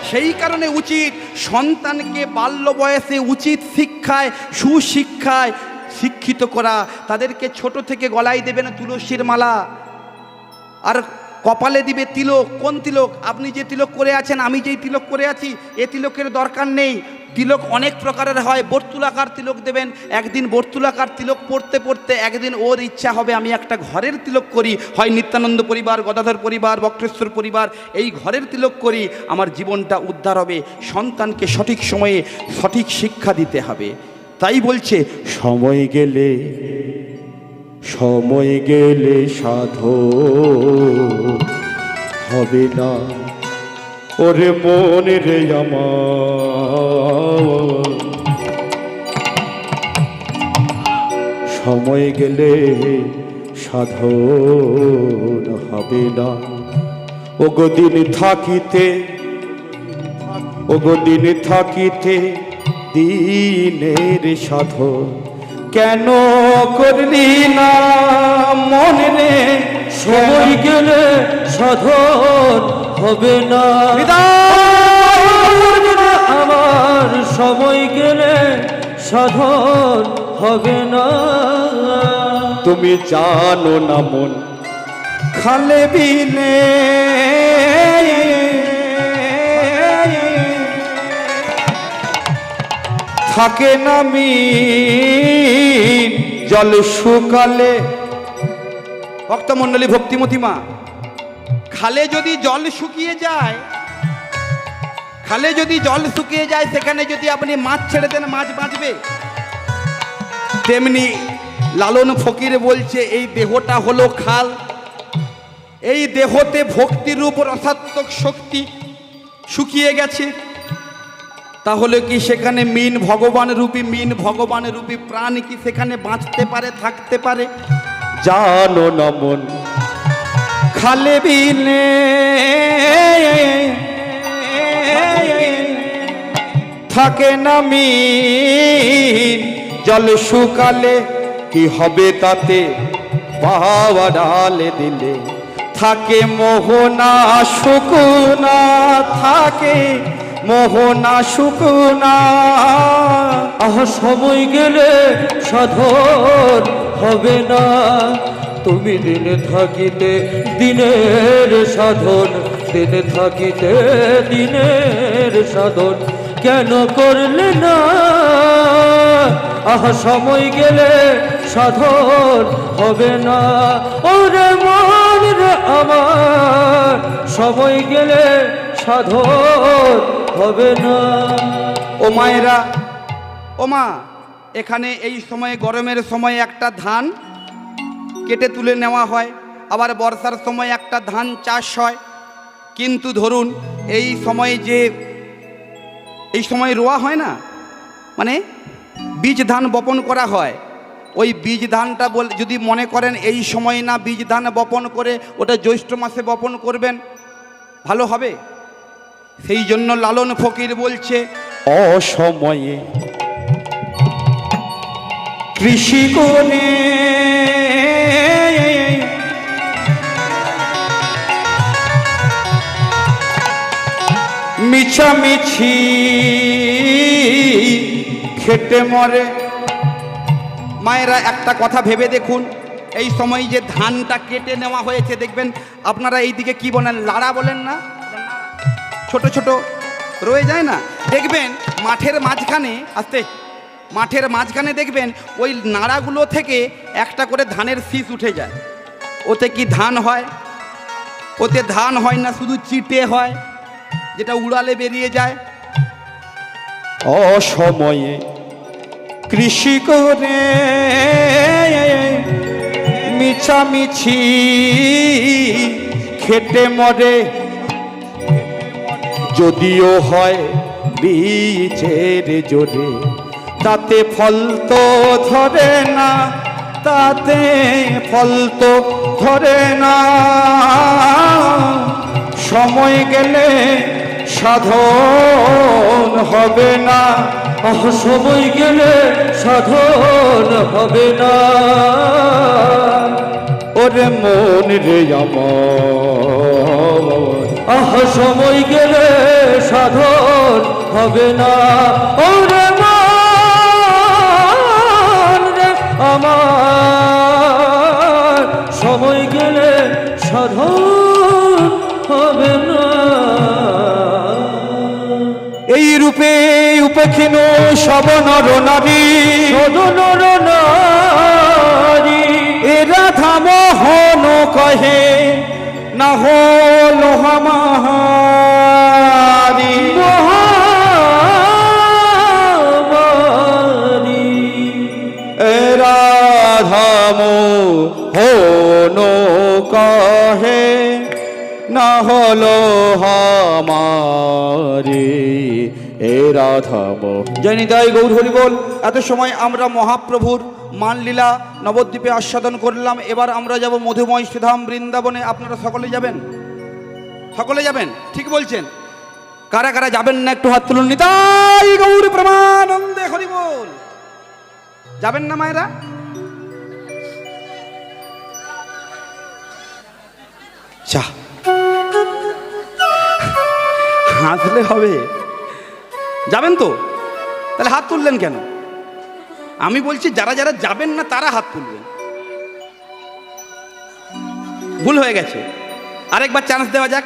সেই কারণে উচিত সন্তানকে বাল্য বয়সে উচিত শিক্ষায় সুশিক্ষায় শিক্ষিত করা। তাদেরকে ছোট থেকে গলায় দেবেন তুলসীর মালা, আর কপালে দিবে তিলক। কোন তিলক? আপনি যে তিলক করে আছেন, আমি যেই তিলক করে আছি, এ তিলকের দরকার নেই। তিলক অনেক প্রকারের হয়। বর্তুলাকার তিলক দেবেন। একদিন বর্তুলাকার তিলক পড়তে পড়তে একদিন ওর ইচ্ছা হবে আমি একটা ঘরের তিলক করি, হয় নিত্যানন্দ পরিবার, গদাধর পরিবার, বক্রেশ্বর পরিবার, এই ঘরের তিলক করি, আমার জীবনটা উদ্ধার হবে। সন্তানকে সঠিক সময়ে সঠিক শিক্ষা দিতে হবে। তাই বলছে সময় গেলে সাধু হবে না ওরে মন রে আমার, সময় গেলে সাধন হবে না। ওগো দিন থাকিতে দিনের সাধন কেন করলি না মন রে? সময় গেলে সাধন হবে না আমার, সময় গেলে সাধন হবে না। তুমি জানো না মন খালে বিনে থাকে না মিন জল শুকালে। ভক্তমণ্ডলী, ভক্তিমতী মা, খালে যদি জল শুকিয়ে যায়, খালে যদি জল শুকিয়ে যায়, সেখানে যদি আপনি মাছ ছেড়ে দেন, মাছ বাঁচবে? তেমনি লালন ফকির বলছে এই দেহটা হলো খাল, এই দেহতে ভক্তিরূপ রসাত্মক শক্তি শুকিয়ে গেছে, তাহলে কি সেখানে মিন ভগবান রূপী প্রাণ কি সেখানে বাঁচতে পারে, থাকতে পারে? জানো না মন খালে বিনে থাকে না মিন জল শুকালে কি হবে তাতে বাবা ডালে দিলে থাকে মোহনা শুকুনা, থাকে মোহনা শুকুনা। সময় গেলে সাধন হবে না, তুমি দিনে থাকিতে দিনের সাধন, দিনে থাকিতে দিনের সাধন কেন করলে না? সময় গেলে সাধন হবে না ওরে মন রে আমার, সময় গেলে সাধন হবে না। ও মায়েরা, ও মা, এখানে এই সময়ে গরমের সময় একটা ধান কেটে তুলে নেওয়া হয়, আবার বর্ষার সময় একটা ধান চাষ হয়। কিন্তু ধরুন এই সময় রোয়া হয় না, মানে বীজ ধান বপন করা হয়, ওই বীজ ধানটা যদি মনে করেন এই সময় না বীজ ধান বপন করে ওটা জ্যৈষ্ঠ মাসে বপন করবেন, ভালো হবে। সেই জন্য লালন ফকির বলছে অসময়ে কৃষি করে মিছামিছি খেটে মরে। মায়েরা একটা কথা ভেবে দেখুন, এই সময় যে ধানটা কেটে নেওয়া হয়েছে, দেখবেন আপনারা এইদিকে কি বলেন, লাড়া বলেন না, ছোট ছোট রয়ে যায় না, দেখবেন মাঠের মাঝখানে দেখবেন ওই নাড়াগুলো থেকে একটা করে ধানের শীষ উঠে যায়। ওতে কি ধান হয়? ওতে ধান হয় না, শুধু চিটে হয়, যেটা উড়ালে বেরিয়ে যায়। অসময়ে কৃষি করে মিছামিছি খেটে মরে, যদিও হয় বীজের জোরে তাতে ফল তো ধরে না, তাতে ফল তো ধরে না। সময় গেলে সাধন হবে না, সময় গেলে সাধন হবে না ওরে মন রে আমার। সময় গেলে সাধন হবে না। ওরে মন রে আমার, সময় গেলে সাধন হবে না। এই রূপে উপেক্ষিন সব নর নারী, সদনর নারী এরা মোহন কহে না হল হামারি। মহামারী এরা মোহন কহে না হল হামারি। এ রাধাম জয় নিতাই গৌর হরি বল। এত সময় আমরা মহাপ্রভুর মানলীলা নবদ্বীপে আস্বাদন করলাম। এবার আমরা যাব মধুময় শ্রীধাম বৃন্দাবনে। আপনারা সকলে যাবেন? সকলে যাবেন? ঠিক বলছেন। কারা কারা যাবেন না একটু হাত তুলুন। নিতাই গৌর প্রেমানন্দে হরি বল। যাবেন না মায়েরা? চা হাসলে হবে? যাবেন তো? তাহলে হাত তুললেন কেন? আমি বলছি যারা যারা যাবেন না তারা হাত তুলবেন। ভুল হয়ে গেছে, আরেকবার চান্স দেওয়া যাক।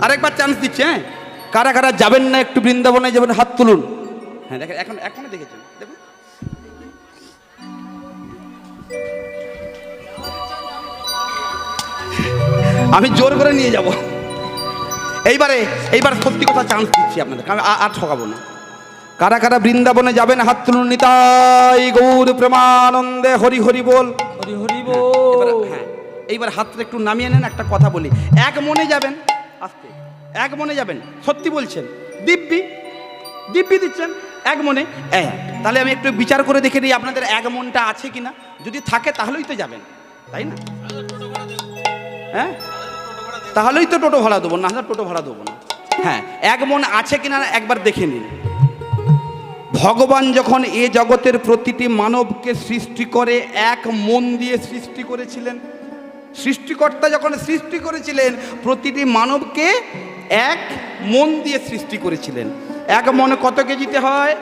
আরেকবার চান্স দিচ্ছে। হ্যাঁ, কারা কারা যাবেন না একটু বৃন্দাবনে যাবেন হাত তুলুন। হ্যাঁ দেখেন, এখন এখনো দেখেছেন, দেখুন। আমি জোর করে নিয়ে যাব। এইবার সত্যি কথা চান্স দিচ্ছি আপনাদের, আমি আর ঠকাবো না। কারা কারা বৃন্দাবনে যাবেন হাত তুলুন। নিতাই গৌর প্রেমানন্দে হরি হরি বল। হরি হরি বল। হ্যাঁ, এইবার হাতটা একটু নামিয়ে নেন। একটা কথা বলি, এক মনে যাবেন, আস্তে, এক মনে যাবেন। সত্যি বলছেন? দিব্যি দিব্যি দিচ্ছেন এক মনে। তাহলে আমি একটু বিচার করে দেখে নিই আপনাদের এক মনটা আছে কিনা। যদি থাকে তাহলেই তো যাবেন, তাই না? হ্যাঁ, তাহলেই তো টোটো ভাড়া দেবো, না হলে টোটো ভাড়া দেবো না। হ্যাঁ, এক মন আছে কিনা একবার দেখে নিন। ভগবান যখন এ জগতের প্রতিটি মানবকে সৃষ্টি করে এক মন দিয়ে সৃষ্টি করেছিলেন। সৃষ্টিকর্তা যখন সৃষ্টি করেছিলেন প্রতিটি মানবকে এক মন দিয়ে সৃষ্টি করেছিলেন। এক মনে কত কেজিতে হয়?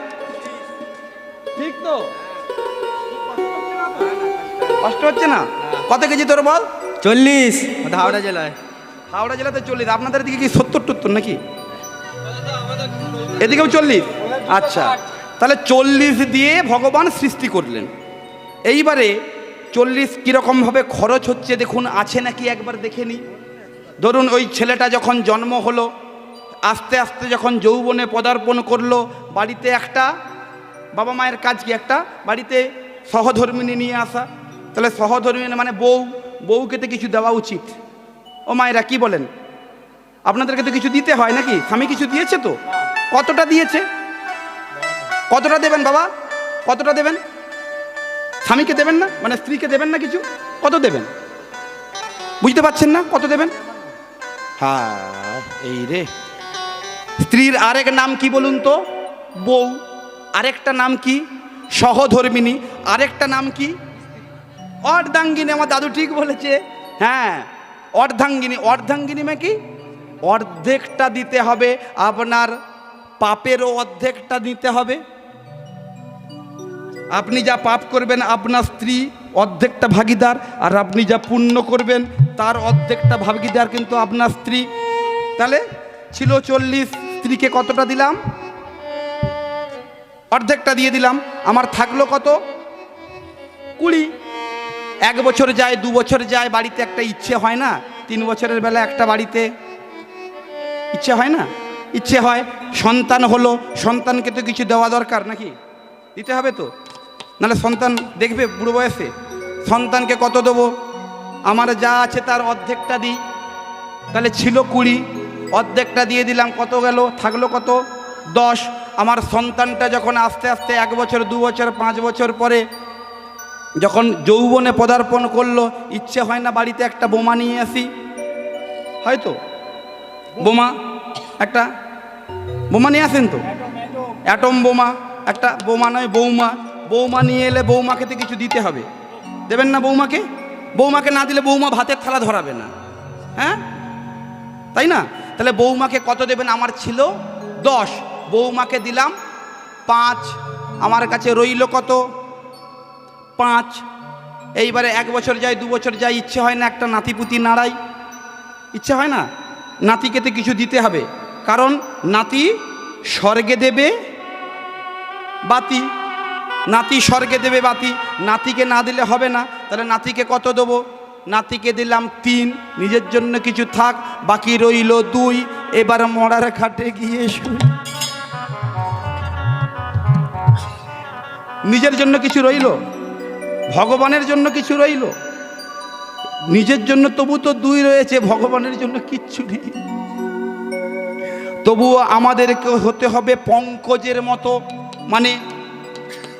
ঠিক তো? কষ্ট হচ্ছে না? কত কেজি তোর বল? 40 হাওড়া জেলায়। হাওড়া জেলাতে 40। আপনাদের দিকে কি 70-70 নাকি? এদিকেও 40? আচ্ছা, তাহলে 40 দিয়ে ভগবান সৃষ্টি করলেন। এইবারে 40 কীরকমভাবে খরচ হচ্ছে দেখুন, আছে নাকি একবার দেখে নিই। ধরুন ওই ছেলেটা যখন জন্ম হলো, আস্তে আস্তে যখন যৌবনে পদার্পণ করলো, বাড়িতে একটা বাবা মায়ের কাজ কি, একটা বাড়িতে সহধর্মিণী নিয়ে আসা। তাহলে সহধর্মিণী মানে বউকে তো কিছু দেওয়া উচিত। ও মায়েরা কি বলেন? আপনাদেরকে তো কিছু দিতে হয় নাকি? স্বামী কিছু দিয়েছে তো? কতটা দিয়েছে? কতটা দেবেন বাবা? কতটা দেবেন? স্বামীকে দেবেন না, মানে স্ত্রীকে দেবেন না কিছু? কত দেবেন? বুঝতে পারছেন না কত দেবেন? হ্যাঁ, এই রে। স্ত্রীর আরেক নাম কি বলুন তো? বউ। আরেকটা নাম কি? সহধর্মিণী। আরেকটা নাম কি? অর্ধাঙ্গিনী। আমার দাদু ঠিক বলেছে। হ্যাঁ, অর্ধাঙ্গিনী। অর্ধাঙ্গিনী মানে কি? অর্ধেকটা দিতে হবে, আপনার পাপেরও অর্ধেকটা দিতে হবে। আপনি যা পাপ করবেন আপনার স্ত্রী অর্ধেকটা ভাগিদার, আর আপনি যা পুণ্য করবেন তার অর্ধেকটা ভাগিদার কিন্তু আপনার স্ত্রী। তাহলে ছিল 40, স্ত্রীকে কতটা দিলাম? অর্ধেকটা দিয়ে দিলাম। আমার থাকলো কত? 20। 1 বছর যায়, 2 বছর যায়, বাড়িতে একটা ইচ্ছে হয় না? 3 বছরের বেলা একটা বাড়িতে ইচ্ছে হয় না? ইচ্ছে হয়। সন্তান হলো, সন্তানকে তো কিছু দেওয়া দরকার নাকি? দিতে হবে তো, নাহলে সন্তান দেখবে বুড়ো বয়সে। সন্তানকে কত দেবো? আমার যা আছে তার অর্ধেকটা দিই। তাহলে ছিল 20, অর্ধেকটা দিয়ে দিলাম। কত গেল? থাকলো কত? 10। আমার সন্তানটা যখন আস্তে আস্তে 1 বছর, 2 বছর, 5 বছর পরে যখন যৌবনে পদার্পণ করলো, ইচ্ছে হয় না বাড়িতে একটা বোমা নিয়ে আসি? হয়তো বোমা, একটা বোমা নিয়ে আসেন তো, অ্যাটম বোমা। একটা বোমা নয়, বৌমা। বৌমা নিয়ে এলে বৌমাকে তো কিছু দিতে হবে, দেবেন না বৌমাকে? বৌমাকে না দিলে বৌমা ভাতের থালা ধরাবে না, হ্যাঁ তাই না? তাহলে বৌমাকে কত দেবেন? আমার ছিল 10, বৌমাকে দিলাম 5, আমার কাছে রইল কত? 5। এইবারে 1 বছর যায়, 2 বছর যায়, ইচ্ছে হয় না একটা নাতিপুতি নাড়াই? ইচ্ছে হয় না? নাতিকে তো কিছু দিতে হবে, কারণ নাতি স্বর্গে দেবে বাতি, নাতি স্বর্গে দেবে বাতি, নাতিকে না দিলে হবে না। তাহলে নাতিকে কত দেবো? নাতিকে দিলাম 3, নিজের জন্য কিছু থাক, বাকি রইল 2। এবার মরার খাটে গিয়ে শুই। নিজের জন্য কিছু রইল, ভগবানের জন্য কিছু রইল? নিজের জন্য তবু তো 2 রয়েছে, ভগবানের জন্য কিচ্ছু নেই। তবুও আমাদেরকে হতে হবে পঙ্কজের মতো, মানে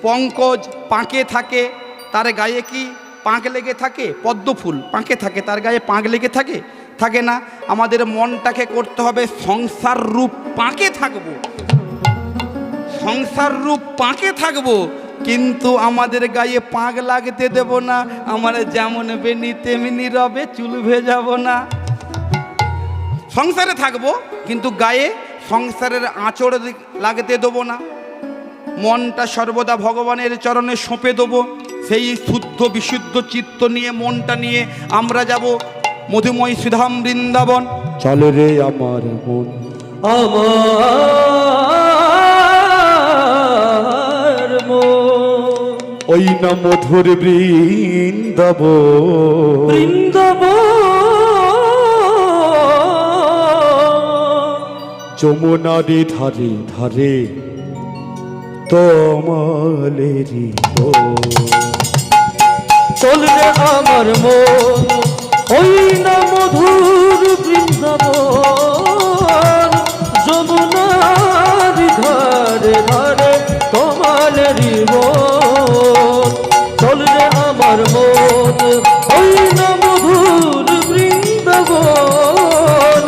পঙ্কজ পাঁকে থাকে, তার গায়ে কি পাঁক লেগে থাকে? পদ্ম ফুল পাঁকে থাকে, তার গায়ে পাঁক লেগে থাকে? থাকে না। আমাদের মনটাকে করতে হবে সংসার রূপ পাঁকে থাকবো, সংসার রূপ পাঁকে থাকবো, কিন্তু আমাদের গায়ে পাঁক লাগতে দেব না। আমার যেমন বেনি তেমনি রবে, চুল ভেজাবো না। সংসারে থাকবো কিন্তু গায়ে সংসারের আঁচড় লাগতে দেবো না। মনটা সর্বদা ভগবানের চরণে সঁপে দেবো। সেই শুদ্ধ বিশুদ্ধ চিত্ত নিয়ে, মনটা নিয়ে আমরা যাব মধুময় সুধাম বৃন্দাবন। চলে রে আমার মন, আমার মন, ওই না মধুর বৃন্দাবন, যমুনারে ধারে ধারে তমালেরি চল রে আমার মন, ওই না মধুর বৃন্দাবন, যমুনার ধারে ধারে তমালেরি চল রে আমার মন, ওই না মধুর বৃন্দাবন,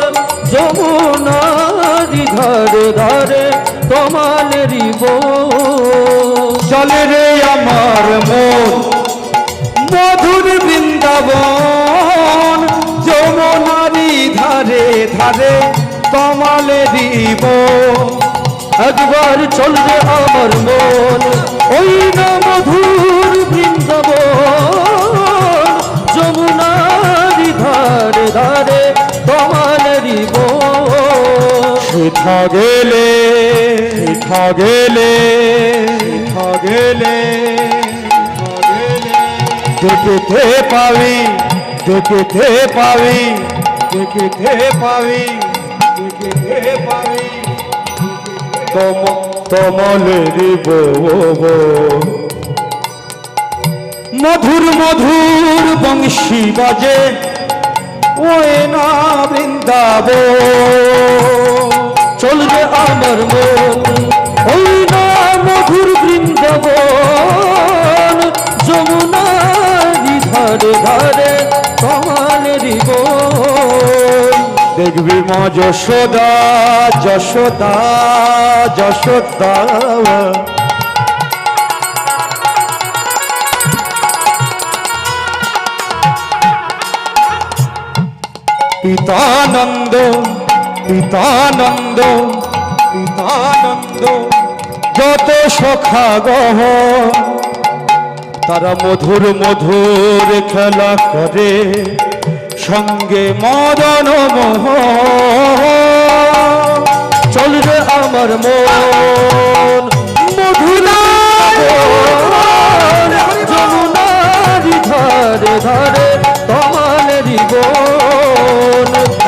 যমুনার ধারে ধারে তমালেরি চলে রে আমার মন, মধুর বৃন্দাবন, যমুনারি ধারে ধারে তমালেরি একবার চল রে আমার মন, ওই না মধুর বৃন্দাবন, যমুনারি ধারে ধারে তমালেরি সেথা গেলে সেথা গেলে সেথা গেলে দেখিতে পাবি, দেখিতে পাবি, দেখিতে পাবি, দেখিতে পাবি তমালেরি মধুর মধুর বংশী বাজে, ওই না বৃন্দাবন। চল রে আমার মন, ওই না মধুর বৃন্দাবন, যমুনারি ধারে ধারে তমালেরি দেখবি মা যশোদা, যশোদা, যশোদা পিতানন্দ, পিতানন্দ, পিতানন্দ যত সখা গহ, তারা মধুর মধুর খেলা করে, সঙ্গে মদন মোহ। চল রে আমার মন, মধুরা যমুনারি ধারে ধারে তমালেরি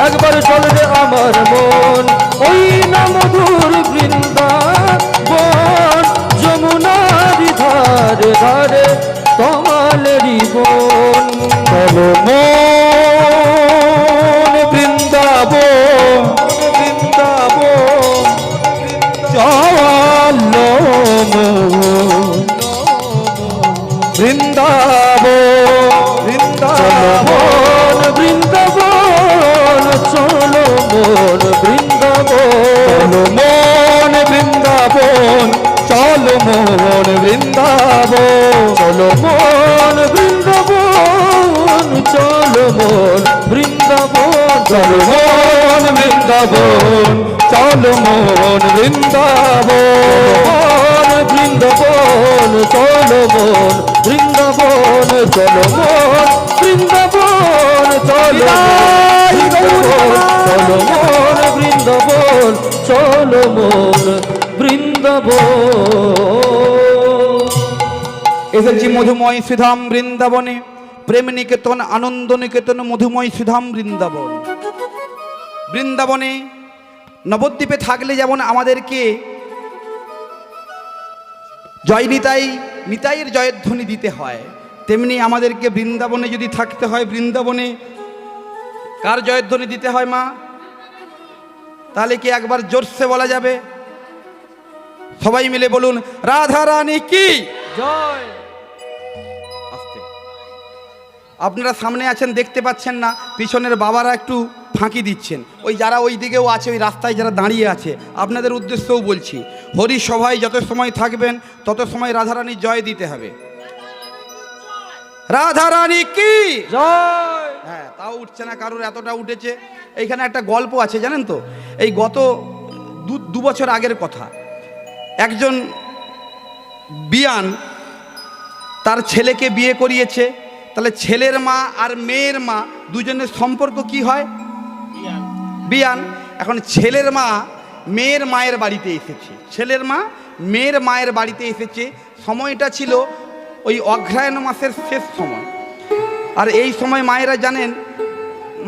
একবার চল রে আমার মন, ওই না মধুর বৃন্দাবন, যমুনারি ধারে ধারে তমালেরি চলো মন বৃন্দাবন, বৃন্দাবন চলো বৃন্দাবন, বৃন্দাবন, বৃন্দাবন চলো মন বৃন্দাবন, মন বৃন্দাবন চলো মন বৃন্দাবন, চলো মন বৃন্দাবন, চলো মন বৃন্দাবন, চলো মন বৃন্দাবন। চল মন বৃন্দাবন, বৃন্দাবন চল মন বৃন্দাবন, চল মন বৃন্দাবন, চল মন বৃন্দাবন, চল মন বৃন্দাবন। এসেছি মধুময় শ্রীধাম বৃন্দাবনে, প্রেম নিকেতন, আনন্দ নিকেতন, মধুময় শ্রীধাম বৃন্দাবন। বৃন্দাবনে নবদ্বীপে থাকলে যেমন আমাদেরকে জয় নিতাই, নিতাইয়ের জয়ধ্বনি দিতে হয়, তেমনি আমাদেরকে বৃন্দাবনে যদি থাকতে হয়, বৃন্দাবনে কার জয়ধ্বনি দিতে হয় মা? তাহলে কি একবার জোরসে বলা যাবে? সবাই মিলে বলুন, রাধা রানী কি জয়। আস্তে। আপনারা সামনে আছেন দেখতে পাচ্ছেন না, পিছনের বাবারা একটু ফাঁকি দিচ্ছেন। ওই যারা ওই দিকেও আছে, ওই রাস্তায় যারা দাঁড়িয়ে আছে, আপনাদের উদ্দেশ্যেও বলছি, হরি সভায় যত সময় থাকবেন তত সময় রাধারানীর জয় দিতে হবে। রাধারানী কি জয়। হ্যাঁ, তাও উঠছে না কারোর, এতটা উঠেছে। এইখানে একটা গল্প আছে জানেন তো, এই গত দু বছর আগের কথা। একজন বিয়ান তার ছেলেকে বিয়ে করিয়েছে, তাহলে ছেলের মা আর মেয়ের মা দুজনের সম্পর্ক কি হয়? বিয়ান। এখন ছেলের মা মেয়ের মায়ের বাড়িতে এসেছে, ছেলের মা মেয়ের মায়ের বাড়িতে এসেছে। সময়টা ছিল ওই অগ্রহায়ণ মাসের শেষ সময়। আর এই সময় মায়েরা জানেন,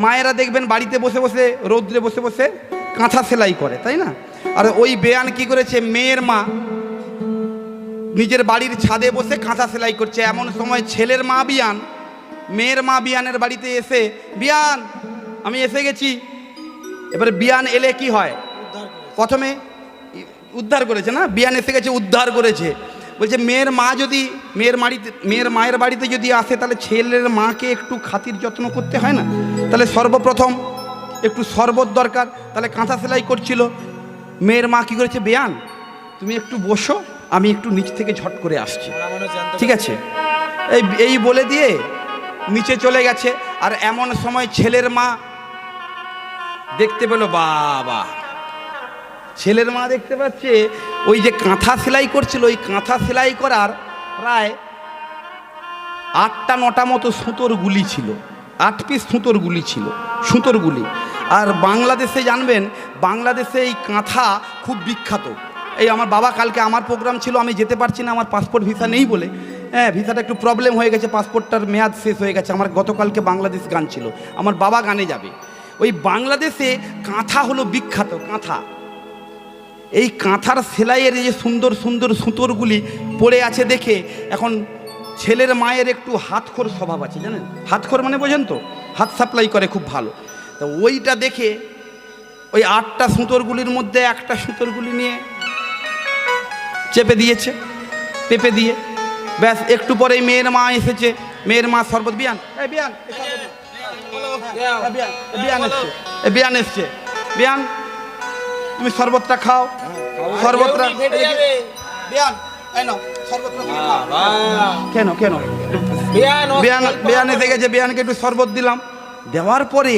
মায়েরা দেখবেন বাড়িতে বসে বসে, রৌদ্রে বসে বসে কাঁথা সেলাই করে, তাই না? আর ওই বেয়ান কি করেছে, মেয়ের মা নিজের বাড়ির ছাদে বসে কাঁথা সেলাই করছে। এমন সময় ছেলের মা বিয়ান মেয়ের মা বিয়ানের বাড়িতে এসে, বিয়ান আমি এসে গেছি। এবারে বিয়ান এলে কি হয়, প্রথমে উদ্ধার করেছে না, বিয়ান এসে গেছে উদ্ধার করেছে। বলছে মেয়ের মা যদি মেয়ের মায়ের বাড়িতে যদি আসে, তাহলে ছেলের মাকে একটু খাতির যত্ন করতে হয় না? তাহলে সর্বপ্রথম একটু শরবত দরকার। তাহলে কাঁথা সেলাই করছিল, মেয়ের মা কী করেছে, বেয়ান তুমি একটু বসো, আমি একটু নিচ থেকে ঝট করে আসছি। ঠিক আছে, এই বলে দিয়ে নিচে চলে গেছে। আর এমন সময় ছেলের মা দেখতে পেল, বাবা, ছেলের মা দেখতে পাচ্ছে ওই যে কাঁথা সেলাই করছিল, ওই কাঁথা সেলাই করার প্রায় 8-9টা মতো সুতোর গুলি ছিল, 8 পিস সুতোর গুলি ছিল, সুতোর গুলি। আর বাংলাদেশে জানবেন, বাংলাদেশে এই কাঁথা খুব বিখ্যাত। এই আমার বাবা, কালকে আমার প্রোগ্রাম ছিল, আমি যেতে পারছি না, আমার পাসপোর্ট ভিসা নেই বলে। হ্যাঁ, ভিসাটা একটু প্রবলেম হয়ে গেছে, পাসপোর্টটার মেয়াদ শেষ হয়ে গেছে। আমার গতকালকে বাংলাদেশ গান ছিল, আমার বাবা গানে যাবে। ওই বাংলাদেশে কাঁথা হলো বিখ্যাত, কাঁথা। এই কাঁথার সেলাইয়ের যে সুন্দর সুন্দর সুতোরগুলি পড়ে আছে দেখে এখন ছেলের মায়ের একটু হাতখোর স্বভাব আছে, জানেন? হাতখোর মানে বোঝেন তো, হাত সাপ্লাই করে খুব ভালো। তো ওইটা দেখে ওই 8টা সুতোরগুলির মধ্যে একটা সুতোরগুলি নিয়ে চেপে দিয়েছে, পেপে দিয়ে ব্যাস। একটু পরেই মেয়ের মা এসেছে, মেয়ের মা শরবত, বিয়ান এই বিয়ান বিয়ান এসছে, বিয়ান এসছে, বিয়ান তুমি শরবতটা খাও, শরবতটা বিয়ান এই নাও, শরবতটা খাও। কেন কেন বিয়ান এসে গেছে, বিয়ানকে একটু শরবত দিলাম। দেওয়ার পরে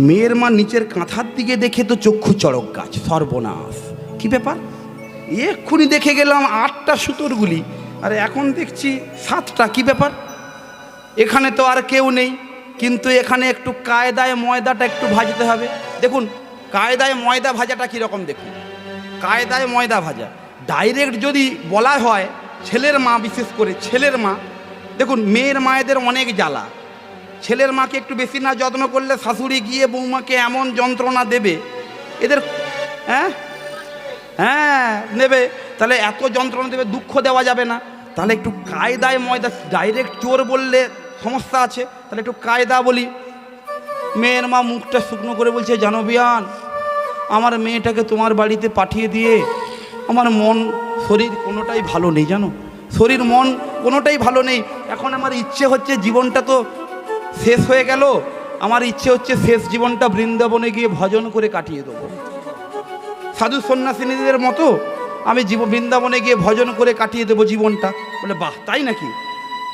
মেয়ের মা নিচের কাঁথার দিকে দেখে তো চক্ষু চড়ক গাছ, সর্বনাশ, কি ব্যাপার? এক্ষুনি দেখে গেলাম 8টা সুতোর গুলি, আর এখন দেখছি 7টা, কি ব্যাপার? এখানে তো আর কেউ নেই, কিন্তু এখানে একটু কায়দায় ময়দাটা একটু ভাজতে হবে। দেখুন কায়দায় ময়দা ভাজাটা কীরকম, দেখুন কায়দায় ময়দা ভাজা। ডাইরেক্ট যদি বলা হয়, ছেলের মা, বিশেষ করে ছেলের মা, দেখুন মেয়ের মায়েদের অনেক জ্বালা। ছেলের মাকে একটু বেশি না যত্ন করলে শাশুড়ি গিয়ে বৌমাকে এমন যন্ত্রণা দেবে, এদের হ্যাঁ হ্যাঁ নেবে। তাহলে এত যন্ত্রণা দেবে, দুঃখ দেওয়া যাবে না। তাহলে একটু কায়দায় ময়দা, ডাইরেক্ট চোর বললে সমস্যা আছে, তাহলে একটু কায়দা বলি। মেয়ের মা মুখটা শুকনো করে বলছে, জানো বিয়ান, আমার মেয়েটাকে তোমার বাড়িতে পাঠিয়ে দিয়ে আমার মন শরীর কোনোটাই ভালো নেই, জানো, শরীর মন কোনোটাই ভালো নেই। এখন আমার ইচ্ছে হচ্ছে, জীবনটা তো শেষ হয়ে গেল, আমার ইচ্ছে হচ্ছে শেষ জীবনটা বৃন্দাবনে গিয়ে ভজন করে কাটিয়ে দেবো, সাধু সন্ন্যাসিনীদের মতো আমি বৃন্দাবনে গিয়ে ভজন করে কাটিয়ে দেবো জীবনটা। বলে বাহ, তাই নাকি?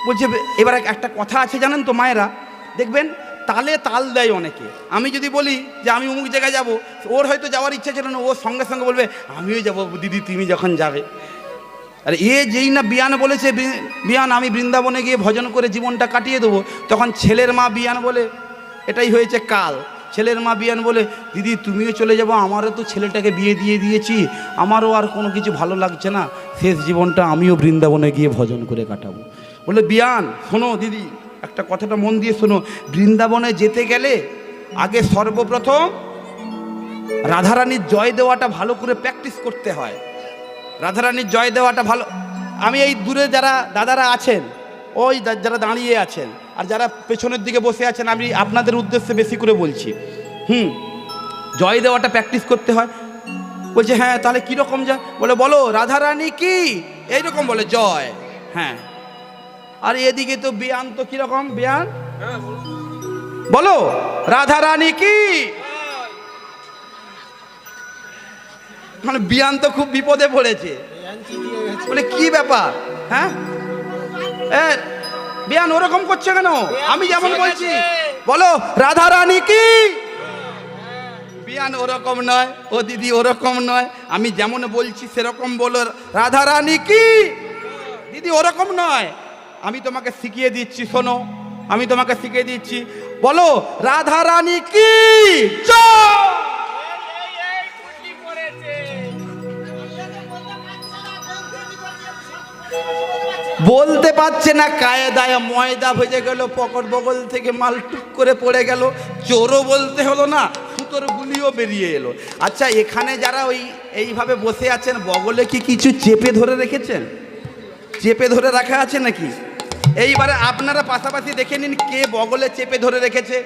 বলছে এবার একটা কথা আছে জানেন তো মায়েরা, দেখবেন তালে তাল দেয় অনেকে। আমি যদি বলি যে আমি অমুক জায়গায় যাব, ওর হয়তো যাওয়ার ইচ্ছা ছিল না, ও সঙ্গে সঙ্গে বলবে আমিও যাবো দিদি তুমি যখন যাবে। আর যেই না বিয়ান বলেছে বিয়ান আমি বৃন্দাবনে গিয়ে ভজন করে জীবনটা কাটিয়ে দেবো, তখন ছেলের মা বিয়ান বলে, এটাই হয়েছে কাল, ছেলের মা বিয়ান বলে দিদি তুমিও চলে যাবো, আমারও তো ছেলেটাকে বিয়ে দিয়ে দিয়েছি, আমারও আর কোনো কিছু ভালো লাগছে না, শেষ জীবনটা আমিও বৃন্দাবনে গিয়ে ভজন করে কাটাবো। বলে বিয়ান শোনো দিদি, একটা কথাটা মন দিয়ে শোনো, বৃন্দাবনে যেতে গেলে আগে সর্বপ্রথম রাধারানীর জয় দেওয়াটা ভালো করে প্র্যাকটিস করতে হয়। রাধারানীর জয় দেওয়াটা ভালো, আমি এই দূরে যারা দাদারা আছেন, ওই যারা দাঁড়িয়ে আছেন আর যারা পেছনের দিকে বসে আছেন, আমি আপনাদের উদ্দেশ্যে বেশি করে বলছি, জয় দেওয়াটা প্র্যাকটিস করতে হয়। বলছে হ্যাঁ তাহলে কীরকম যায়? বলে বলো রাধারানী কি, এইরকম বলে জয়। হ্যাঁ, আর এদিকে তো বিয়ান তো কীরকম বিয়ান, বলো রাধারানী কি, মানে বিয়ান তো খুব বিপদে পড়েছে, বলে কি ব্যাপার, হ্যাঁ বিয়ান ওরকম করছে কেন, আমি যেমন বলছি বলো রাধারানী কি। বিয়ান ওরকম নয়, ও দিদি ওরকম নয়, আমি যেমন বলছি সেরকম বলো রাধারানী কি। দিদি ওরকম নয়, আমি তোমাকে শিখিয়ে দিচ্ছি, শোনো আমি তোমাকে শিখিয়ে দিচ্ছি, বলো রাধারানী কি। বলতে পারছে না, কায়দায় ময়দা ভেজে গেল, পকেট বগল থেকে মাল টুক করে পড়ে গেল, চোরও বলতে হলো না, সুতোর গুলিও বেরিয়ে এলো। আচ্ছা এখানে যারা এইভাবে বসে আছেন, বগলে কি কিছু চেপে ধরে রেখেছেন? চেপে ধরে রাখা আছে নাকি? এইবারে আপনারা পাশাপাশি দেখে নিন কে বগলে চেপে ধরে রেখেছে।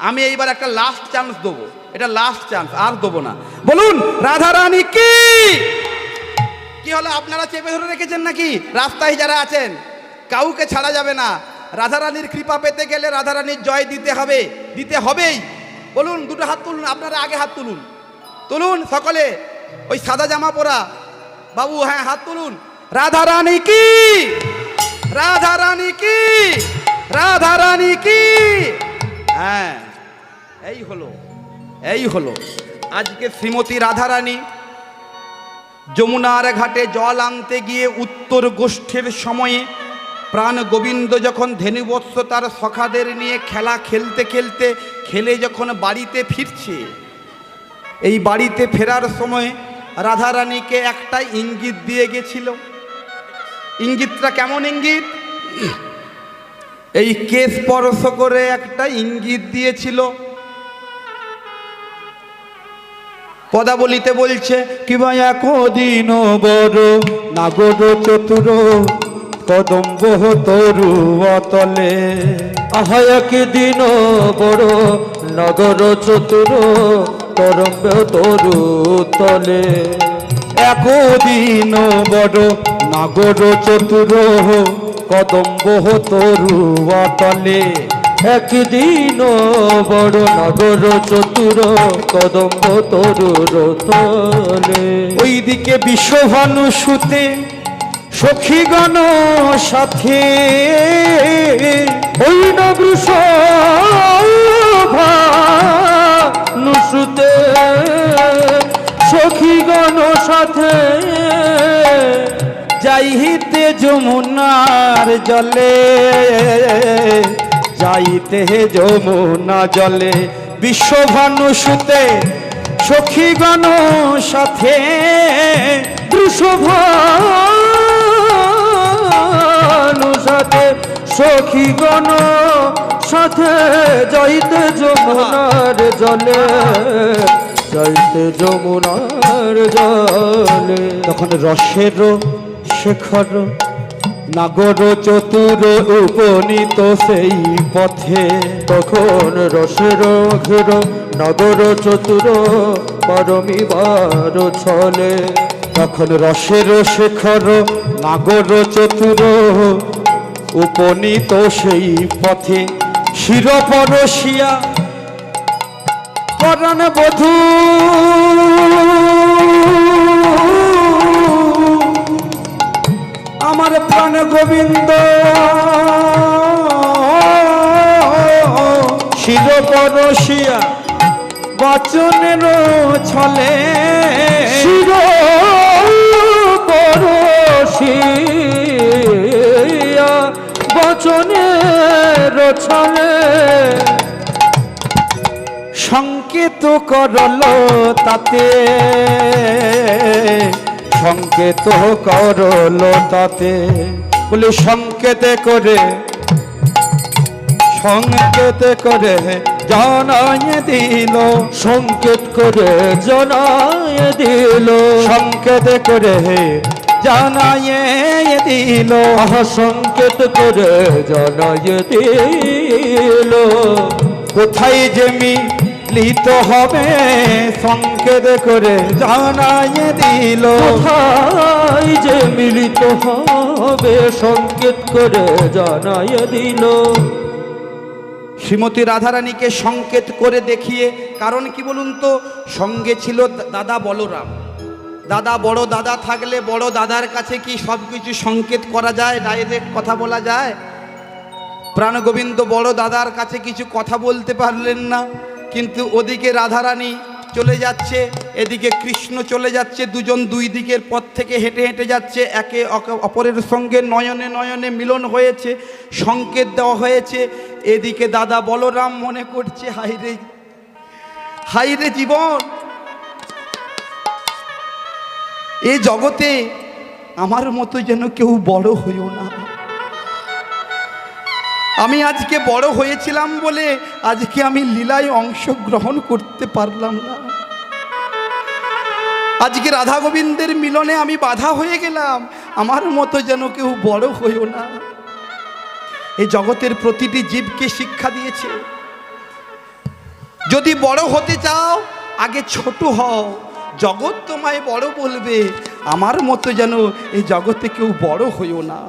আমি এইবার একটা লাস্ট চান্স দেবো, এটা লাস্ট চান্স, আর দেবো না। বলুন রাধারানী কি। কি হলো, আপনারা চেপে ধরে রেখেছেন নাকি? রাস্তায় যারা আছেন কাউকে ছাড়া যাবে না, রাধারানীর কৃপা পেতে গেলে রাধারানীর জয় দিতে হবে, দিতে হবেই। বলুন দুটো হাত তুলুন, আপনারা আগে হাত তুলুন, তুলুন সকলে, ওই সাদা জামা পরা বাবু, হ্যাঁ হাত তুলুন। রাধারানী কি, রাধারানী কি, রাধারানী কি। হ্যাঁ এই হলো আজকে শ্রীমতী রাধারানী যমুনার ঘাটে জল আনতে গিয়ে উত্তর গোষ্ঠীর সময়ে প্রাণ গোবিন্দ যখন ধেনুবৎস তার সখাদের নিয়ে খেলা খেলতে খেলতে খেলে যখন বাড়িতে ফিরছে, এই বাড়িতে ফেরার সময় রাধারানীকে একটা ইঙ্গিত দিয়ে গেছিল। ইঙ্গিতটা কেমন ইঙ্গিত? এই কেশ স্পর্শ করে একটা ইঙ্গিত দিয়েছিল। পদাবলিতে বলছে কি ভাই একদিন বড় নাগর চতুর কদম্ব তরু অতলে, আহা একদিন বড় নগর চতুর করম্ব তরু তলে। একদিন বড় নাগর চতুর কদম্ব তরু অতলে, একদিন বড় নগর চতুর কদম্ব তরুর তলে। ওইদিকে বিশ্বভানু সুতে সখীগণ সাথে, ওই নগরু সুতে সখীগণ সাথে যাইতে যমুনার জলে, যাইতে যমুনা জলে। বিশ্বভানু সুতে সখীগণ সাথে, বৃষভানু সাথে সখীগণ সাথে যাইতে যমুনার জলে, যাইতে যমুনার জলে। তখন রসের শেখর নাগর চতুর উপনীত সেই পথে, তখন রসের ঘের নগর চতুর পরমিবার ছলে। তখন রসের শেখর নাগর চতুর উপনীত সেই পথে, শিরপরশিয়া পরাণ বধূ আমার প্রাণ গোবিন্দ রসিয়া বচনের ছলে শির রসিয়া বচনের ছলে সংকেত করল তাতে, সংকেত করল তাতে, বলে সংকেত করে, সংকেত করে জানায় দিল, সংকেত করে জানায় দিল, সংকেত করে জানায় দিল, আহা সংকেত করে জানায় দিল। কোথায় যে মিলিত হবে সংকেত করে জানায় দিল, কোথায় যে মিলিত হবে সংকেত করে জানায় দিল। শ্রীমতী রাধারানীকে সংকেত করে দেখিয়ে, কারণ কি বলুন তো, সঙ্গে ছিল দাদা বলরাম। দাদা বড় দাদা থাকলে বড় দাদার কাছে কি সব কিছু সংকেত করা যায়, ডাইরেক্ট কথা বলা যায়? প্রাণগোবিন্দ বড় দাদার কাছে কিছু কথা বলতে পারলেন না, কিন্তু ওদিকে রাধারানী চলে যাচ্ছে, এদিকে কৃষ্ণ চলে যাচ্ছে, দুজন দুই দিকের পথ থেকে হেঁটে হেঁটে যাচ্ছে, একে অপরের সঙ্গে নয়নে নয়নে মিলন হয়েছে, সংকেত দেওয়া হয়েছে। এদিকে দাদা বলরাম মনে করছে, হাইরে হাইরে জীবন, এ জগতে আমার মতো যেন কেউ বড় হইও না। আমি আজকে বড় হয়েছিলাম বলে আজকে আমি লীলায় অংশগ্রহণ করতে পারলাম না, আজকে রাধা গোবিন্দের মিলনে আমি বাধা হয়ে গেলাম, আমার মতো যেন কেউ বড় হইও না। এই জগতের প্রতিটি জীবকে শিক্ষা দিয়েছে, যদি বড় হতে চাও আগে ছোট হও, জগৎ তোমায় বড় বলবে, আমার মতো যেন এই জগতে কেউ বড় হইও না।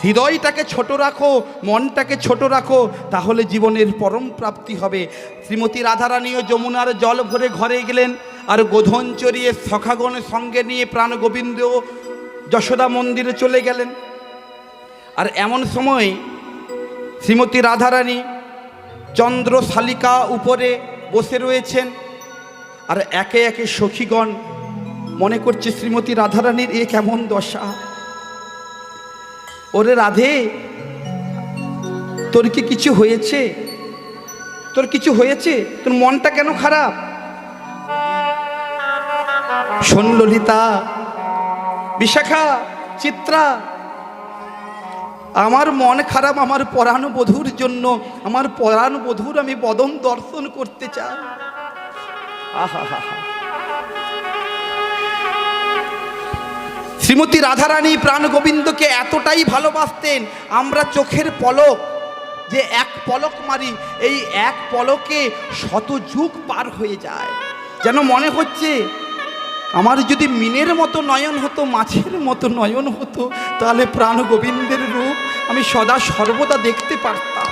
হৃদয়টাকে ছোট রাখো, মনটাকে ছোট রাখো, তাহলে জীবনের পরম প্রাপ্তি হবে। শ্রীমতী রাধারানীও যমুনার জল ভরে ঘরে গেলেন, আর গোধন চড়িয়ে সখাগণ সঙ্গে নিয়ে প্রাণ গোবিন্দ যশোদা মন্দিরে চলে গেলেন। আর এমন সময় শ্রীমতী রাধারানী চন্দ্র শালিকা উপরে বসে রয়েছেন, আর একে একে সখীগণ মনে করছে শ্রীমতী রাধারানীর এ কেমন দশা। ওরে রাধে, তোর কি কিছু হয়েছে? তোর কিছু হয়েছে? তোর মনটা কেন খারাপ? শোন ললিতা, বিশাখা, চিত্রা, আমার মন খারাপ আমার পরাণ বধূর জন্য। আমার পরাণ বধূর আমি বদন দর্শন করতে চাই। আহা হা হা। শ্রীমতী রাধারানী প্রাণ গোবিন্দকে এতটাই ভালোবাসতেন, আমরা চোখের পলক যে এক পলক মারি, এই এক পলকে শত যুগ পার হয়ে যায়। যেন মনে হচ্ছে আমার যদি মিনের মতো নয়ন হতো, মাছের মতো নয়ন হতো, তাহলে প্রাণ গোবিন্দের রূপ আমি সদা সর্বদা দেখতে পারতাম।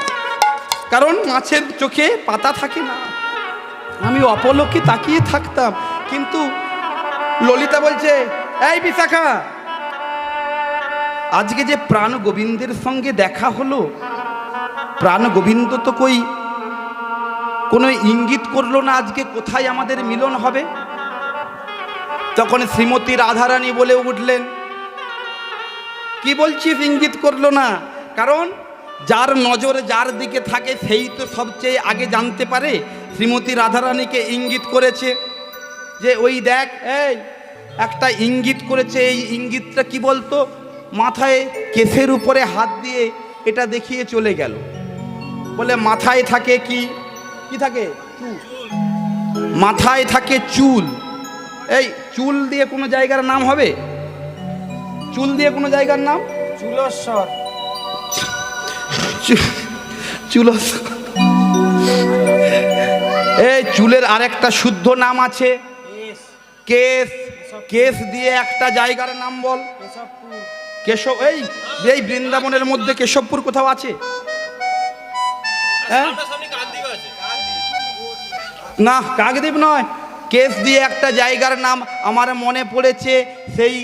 কারণ মাছের চোখে পাতা থাকে না, আমি অপলকে তাকিয়ে থাকতাম। কিন্তু ললিতা বলছে, এই বিশাখা, আজকে যে প্রাণ গোবিন্দের সঙ্গে দেখা হলো, প্রাণ গোবিন্দ তো কোনো ইঙ্গিত করলো না আজকে কোথায় আমাদের মিলন হবে। তখন শ্রীমতী রাধারানী বলে উঠলেন, কি বলছিস ইঙ্গিত করলো না? কারণ যার নজর যার দিকে থাকে সেই তো সবচেয়ে আগে জানতে পারে। শ্রীমতী রাধারানীকে ইঙ্গিত করেছে যে ওই দেখ, এই একটা ইঙ্গিত করেছে। এই ইঙ্গিতটা কি বলতো? মাথায় কেশের উপরে হাত দিয়ে এটা দেখিয়ে চলে গেল। বলে মাথায় থাকে কি থাকে? চুল। মাথায় থাকে চুল। এই চুল দিয়ে কোনো জায়গার নাম হবে? চুল দিয়ে কোনো জায়গার নাম? চুলেশ্বর। চুলেশ্বর। এই চুলের আরেকটা শুদ্ধ নাম আছে, কেশ। কেশ দিয়ে একটা জায়গার নাম বল। কেশব। এই বৃন্দাবনের মধ্যে কেশবপুর কোথাও আছে? না, কাকদ্বীপ নয়। কেশ দিয়ে একটা জায়গার নাম আমার মনে পড়েছে, সেই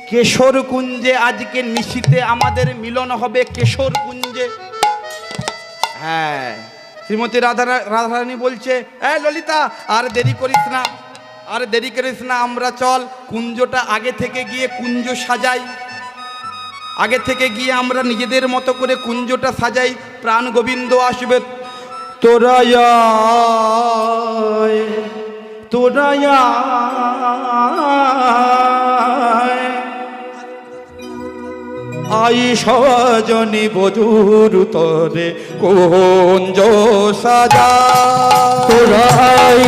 কেশর কুঞ্জে আজকে নিশীতে আমাদের মিলন হবে। কেশর কুঞ্জে, হ্যাঁ, শ্রীমতী রাধারানী বলছে, ললিতা আর দেরি করিস না, আর দেরি করিস না, আমরা চল কুঞ্জটা আগে থেকে গিয়ে কুঞ্জ সাজাই, আগে থেকে গিয়ে আমরা নিজেদের মতো করে কুঞ্জটা সাজাই, প্রাণ গোবিন্দ আসবে। তোরা আয়, তোরা আই সজনী বধুর তরে কুঞ্জ সাজা। তোরাই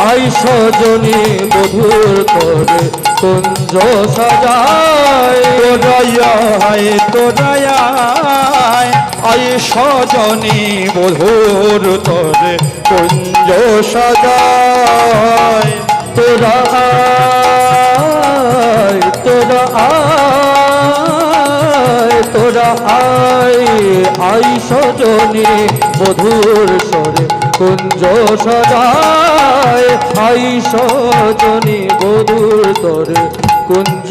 আই সজনী বধুর তরে কুঞ্জ সাজায়। তোরাই আই সজনী বধুর তরে কুঞ্জ সাজায়। তোরা আই সজনী বধুর সরে কুঞ্জ সাজায়। আই সজনী বধুর তরে কুঞ্জ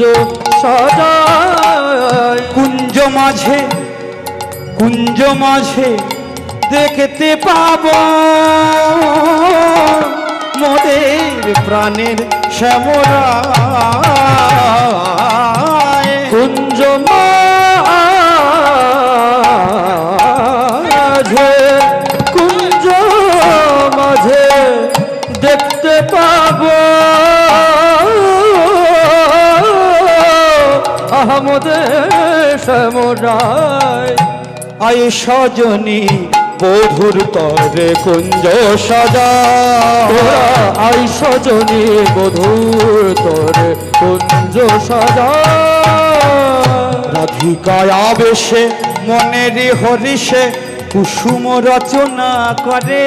সাজায়। কুঞ্জ মাঝে দেখতে পাব মোদের প্রাণের শ্যামরা। কুঞ্জ মাঝে দেখতে পাবো আহমদের শ্যামরায়। আয় সজনী বধুর তরে কুঞ্জ সাজা। আই সজনী বধুর তরে কুঞ্জ সাজা। রাধিকায় আবেশে মনের হরিষে কুসুম রচনা করে।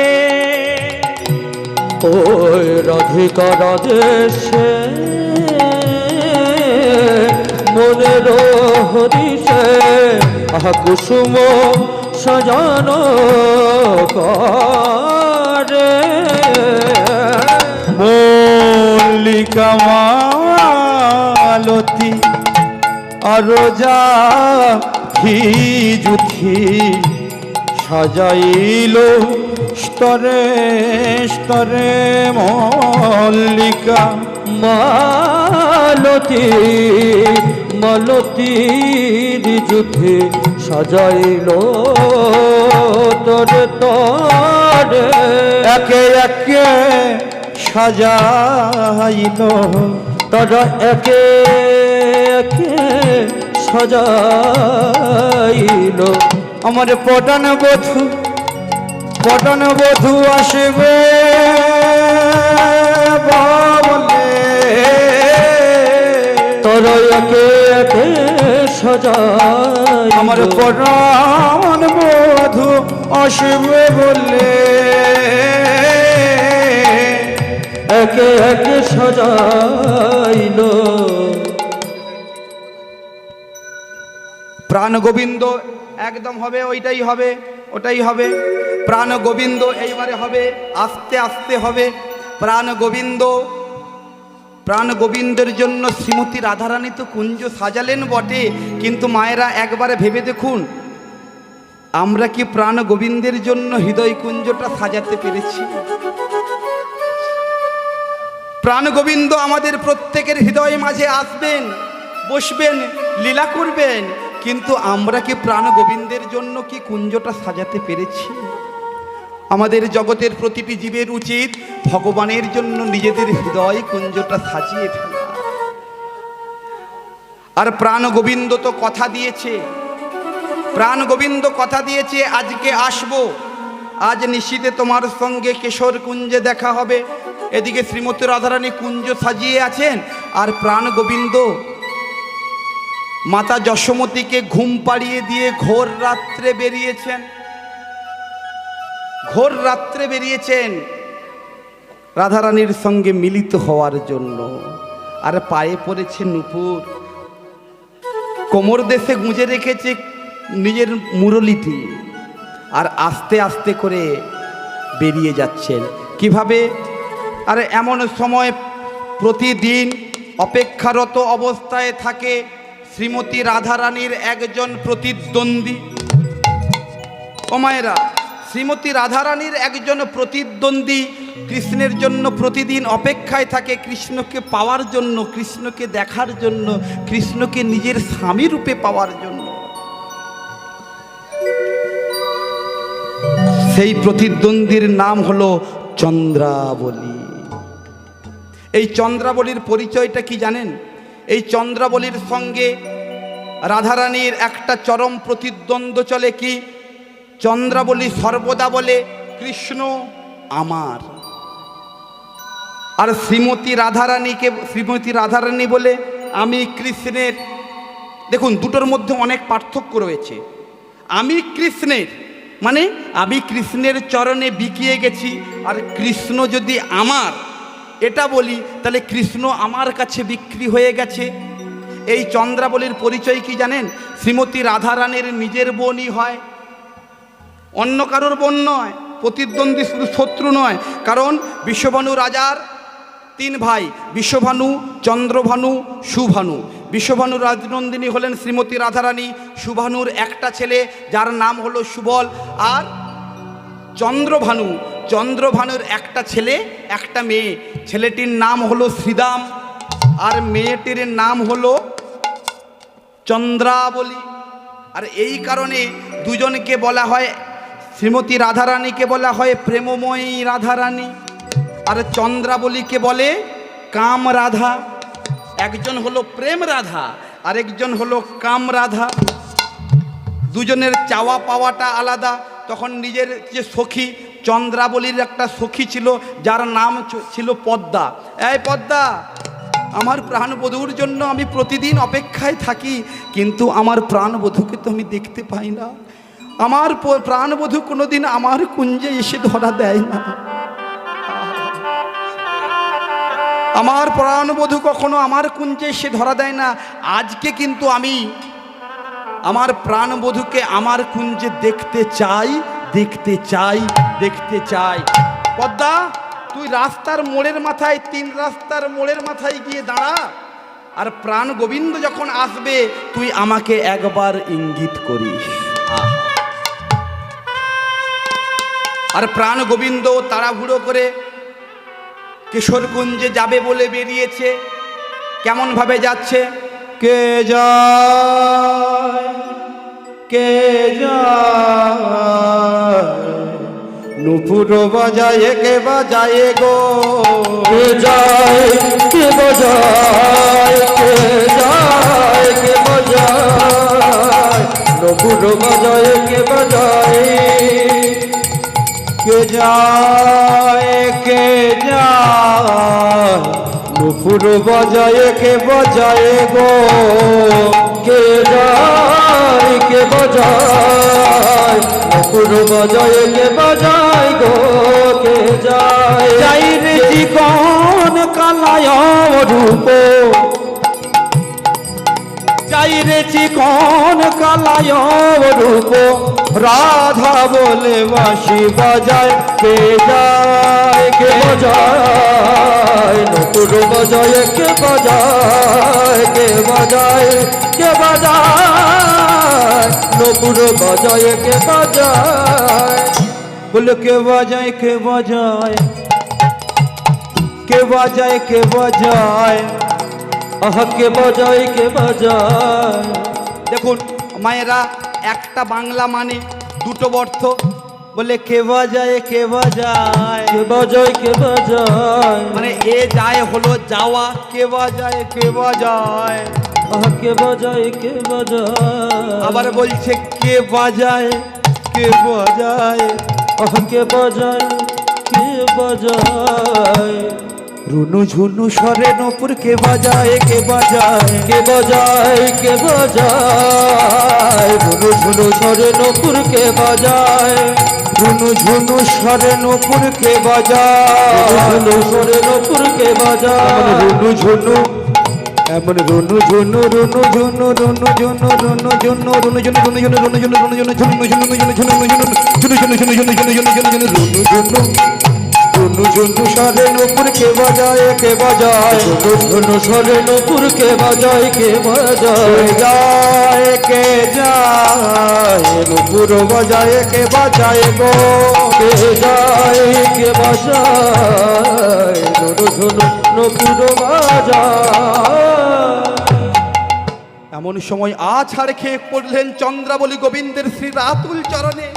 ওই রাধিকা রাধেশে মনের হরিষে কুসুম সাজানো করে। মল্লিকা মালতী আরজা জুথি সাজাইল স্তরে স্তরে মল্লিকা। মালতীর যুদ্ধে সাজাইল তরে তরে। একে একে সাজাইল তারা একে একে সাজাইল। আমার পটন বধু আসবে বলে। তারা একে একে সাজাই। আমার পটন বধু আসবে বলে একে একে সাজাইল। প্রাণ গোবিন্দ একদম হবে, ওইটাই হবে, ওটাই হবে। প্রাণ গোবিন্দ এইবারে হবে, আস্তে আস্তে হবে। প্রাণ গোবিন্দের জন্য শ্রীমতী রাধারানী তো কুঞ্জ সাজালেন বটে, কিন্তু মায়েরা একবারে ভেবে দেখুন, আমরা কি প্রাণ গোবিন্দের জন্য হৃদয় কুঞ্জটা সাজাতে পেরেছি? প্রাণ গোবিন্দ আমাদের প্রত্যেকের হৃদয় মাঝে আসবেন, বসবেন, লীলা করবেন, কিন্তু আমরা কি প্রাণ গোবিন্দের জন্য কি কুঞ্জটা সাজাতে পেরেছি? আমাদের জগতের প্রতিটি জীবের উচিত ভগবানের জন্য নিজেদের হৃদয় কুঞ্জটা সাজিয়ে ফেলা। আর প্রাণ গোবিন্দ তো কথা দিয়েছে, প্রাণ গোবিন্দ কথা দিয়েছে আজকে আসবো, আজ নিশীথে তোমার সঙ্গে কেশর কুঞ্জে দেখা হবে। এদিকে শ্রীমতী রাধারানী কুঞ্জ সাজিয়ে আছেন, আর প্রাণ গোবিন্দ মাতা যশোমতীকে ঘুম পাড়িয়ে দিয়ে ঘোর রাত্রে বেরিয়েছেন রাধারানীর সঙ্গে মিলিত হওয়ার জন্য। আর পায়ে পড়েছে নূপুর, কোমর দেশে গুঁজে রেখেছে নিজের মুরলিটি, আর আস্তে আস্তে করে বেরিয়ে যাচ্ছেন। কিভাবে? আর এমন সময় প্রতিদিন অপেক্ষারত অবস্থায় থাকে শ্রীমতী রাধারানীর একজন প্রতিদ্বন্দ্বী। ও মায়েরা, শ্রীমতী রাধারানীর একজন প্রতিদ্বন্দ্বী কৃষ্ণের জন্য প্রতিদিন অপেক্ষায় থাকে কৃষ্ণকে পাওয়ার জন্য, কৃষ্ণকে দেখার জন্য, কৃষ্ণকে নিজের স্বামী রূপে পাওয়ার জন্য। সেই প্রতিদ্বন্দ্বীর নাম হলো চন্দ্রাবলী। এই চন্দ্রাবলীর পরিচয়টা কি জানেন? এই চন্দ্রাবলীর সঙ্গে রাধারানীর একটা চরম প্রতিদ্বন্দ্ব চলে। কি? চন্দ্রাবলী সর্বদা বলে কৃষ্ণ আমার, আর শ্রীমতী রাধারানী বলে আমি কৃষ্ণের। দেখুন, দুটোর মধ্যে অনেক পার্থক্য রয়েছে। আমি কৃষ্ণের মানে আমি কৃষ্ণের চরণে বিকিয়ে গেছি, আর কৃষ্ণ যদি আমার এটা বলি তাহলে কৃষ্ণ আমার কাছে বিক্রি হয়ে গেছে। এই চন্দ্রাবলীর পরিচয় কি জানেন? শ্রীমতী রাধারানীর নিজের বোনই হয়, অন্য কারোর বোন নয়, প্রতিদ্বন্দ্বী শুধু শত্রু নয়। কারণ বিশ্বভানু রাজার 3 ভাই, বিশ্বভানু, চন্দ্রভানু, সুভানু। বিশ্বভানু রাজনন্দিনী হলেন শ্রীমতী রাধারানী, সুভানুর একটা ছেলে যার নাম হলো সুবল, আর চন্দ্রভানুর একটা ছেলে একটা মেয়ে। ছেলেটির নাম হলো শ্রীদাম আর মেয়েটির নাম হলো চন্দ্রাবলী। আর এই কারণে দুজনকে বলা হয়, শ্রীমতী রাধারানীকে বলা হয় প্রেমময়ী রাধারানী, আর চন্দ্রাবলীকে বলে কাম রাধা। একজন হলো প্রেম রাধা, আরেকজন হলো কাম রাধা। দুজনের চাওয়া পাওয়াটা আলাদা। তখন নিজের যে সখী, চন্দ্রাবলীর একটা সখী ছিল যার নাম ছিল পদ্মা। এই পদ্মা, আমার প্রাণবধূর জন্য আমি প্রতিদিন অপেক্ষায় থাকি, কিন্তু আমার প্রাণবধূকে তো আমি দেখতে পাই না। আমার প্রাণবধূ কোনোদিন আমার কুঞ্জে এসে ধরা দেয় না। আমার প্রাণবধূ কখনো আমার কুঞ্জে এসে ধরা দেয় না। আজকে কিন্তু আমি আমার প্রাণবধূকে আমার কুঞ্জে দেখতে চাই। পদ্মা, তুই রাস্তার মোড়ের মাথায়, 3 রাস্তার মোড়ের মাথায় গিয়ে দাঁড়া, আর প্রাণ গোবিন্দ যখন আসবে তুই আমাকে একবার ইঙ্গিত করিস। আর প্রাণ গোবিন্দ তাড়াহুড়ো করে কিশোরকুঞ্জে যাবে বলে বেরিয়েছে। কেমন ভাবে যাচ্ছে? কে যায় নুপুর বাজায় কে বাজায় গো, কে যায় কে বাজায়, কে যায় কে বাজায়, নপুর বাজায় কে বাজায়, কে যায় নুপুর বাজায় কে বাজায় গো, কে যায় কে বাজায়, নুপুর বাজায় কে বাজায় গো, কে যায়। যাই রে জীবন কালায় রূপ, যাই রে জীবন কালায় রূপ, রাধা বলে বাঁশি বাজায়, কে যায় কে বাজায়, নুপুর বাজায় কে বাজায়, কে বাজায় কে বাজায়, নুপুর বাজায় কে বাজায়, বলে কে বাজায় কে বাজায়, কে বাজায় কে বাজায়, আহা কে বাজায় কে বাজায়। দেখুন মায়েরা, একটা বাংলা মানে দুটো অর্থ। বলে কে বাজায় কে বাজায়, কে বাজায় কে বাজায়, মানে এ যায় হলো যাওয়া, কে বাজায় কে বাজায়। আহা কে বাজায় কে বাজায়, আবার বলছে কে বাজায় কে বাজায়, আহা কে বাজায় কে বাজায়, রুনু ঝুনু সরে নপুর কে বাজায় কে বাজায়, কে বাজায় কে বাজায়, ঝুনু ঝুনু সরে নপুর কে বাজায়, রুনু ঝুনু সরে নপুর কে বাজায়, ঝুনু সরে নপুর কে বাজায়, রুনু ঝুনু এমন রুনু ঝুনু রুনু ঝুনু রুনু ঝুনু রুনু ঝুনু রুনু ঝুনু রুনু ঝুনু রুনু ঝুনু রুনু ঝুনু ঝুনু ঝুনু ঝুনু ঝুনু ঝুনু ঝুনু ঝুনু ঝুনু ঝুনু ঝুনু ঝুনু ঝুনু ঝুনু ঝুনু রুনু ঝুনু ঝুনু ঝুনু সরে নুপুর কে বাজায় কে বাজায়, ঝুনু ঝুনু সরে নুপুর কে বাজায় কে বাজায়, যায় কে যায় নুপুর বাজায় কে বাজায় গো, কে যায় কে বাজায় ঝুনু ঝুনু নুপুর বাজায়। এমন সময় আছাড় খেয়ে পড়লেন চন্দ্রাবলী গোবিন্দের শ্রী রাতুল চরণে।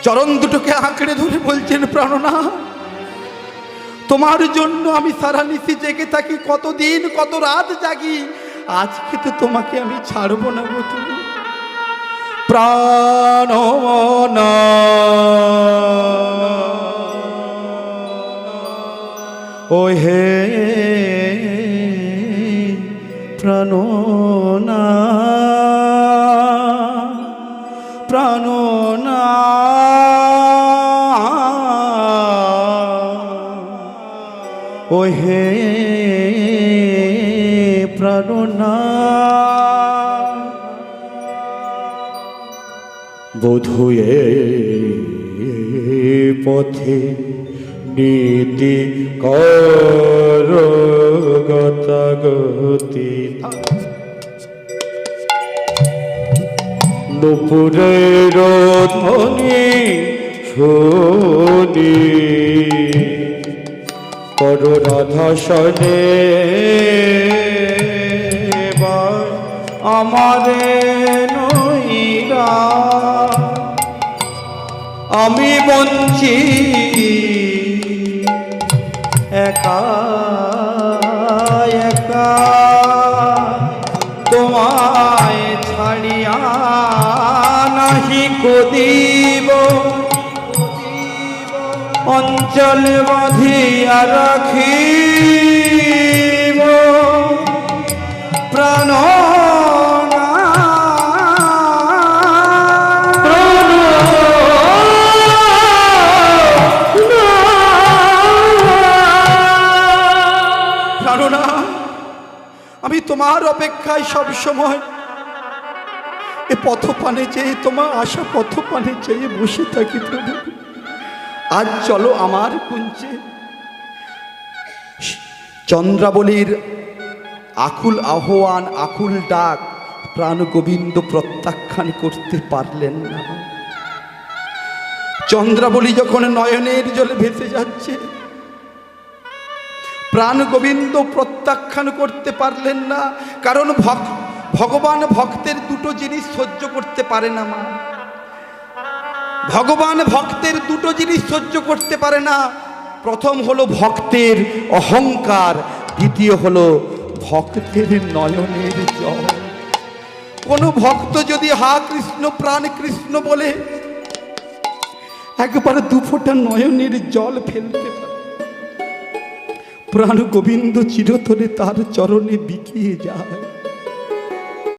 চরণ দুটোকে আঁকড়ে ধরে বলছেন, প্রাণনাথ, তোমার জন্য আমি সারা নিশি জেগে থাকি, কতদিন কত রাত জাগি, আজকে তো তোমাকে আমি ছাড়বো না গো তুমি। প্রাণনাথ ও হে প্রাণনাথ, প্রাণনাথ ও হে প্রাণনাথ, বোধয়ে পথে নীতি কর গতাগতি, নুপুরের ধ্বনি শুনি কর রাধা সনে আমারে নইরা, আমি বঞ্চি একা একা তোমায় ছাড়িয়া নাহি কদিব, অঞ্চল বাঁধিয়া রাখিব প্রাণ। আমি তোমার অপেক্ষায় সব সময় এ পথপানে চেয়ে, তোমার আশা পথপানে চেয়ে বসে থাকি প্রভু। আজ চলো আমার কুঞ্জে। চন্দ্রাবলীর আকুল আহ্বান, আকুল ডাক প্রাণ গোবিন্দ প্রত্যাখ্যান করতে পারলেন না। চন্দ্রাবলী যখন নয়নের জলে ভেসে যাচ্ছে, প্রাণ গোবিন্দ প্রত্যাখ্যান করতে পারলেন না, কারণ ভগবান ভক্তের দুটো জিনিস সহ্য করতে পারে না মা। ভগবান ভক্তের দুটো জিনিস সহ্য করতে পারে না। প্রথম হলো ভক্তের অহংকার, দ্বিতীয় হলো ভক্তের নয়নের জল। কোনো ভক্ত যদি হা কৃষ্ণ প্রাণ কৃষ্ণ বলে একবার দুফোঁটা নয়নের জল ফেলতে পারে, প্রাণ গোবিন্দ চিরতরে তার চরণে বিকিয়ে যায়।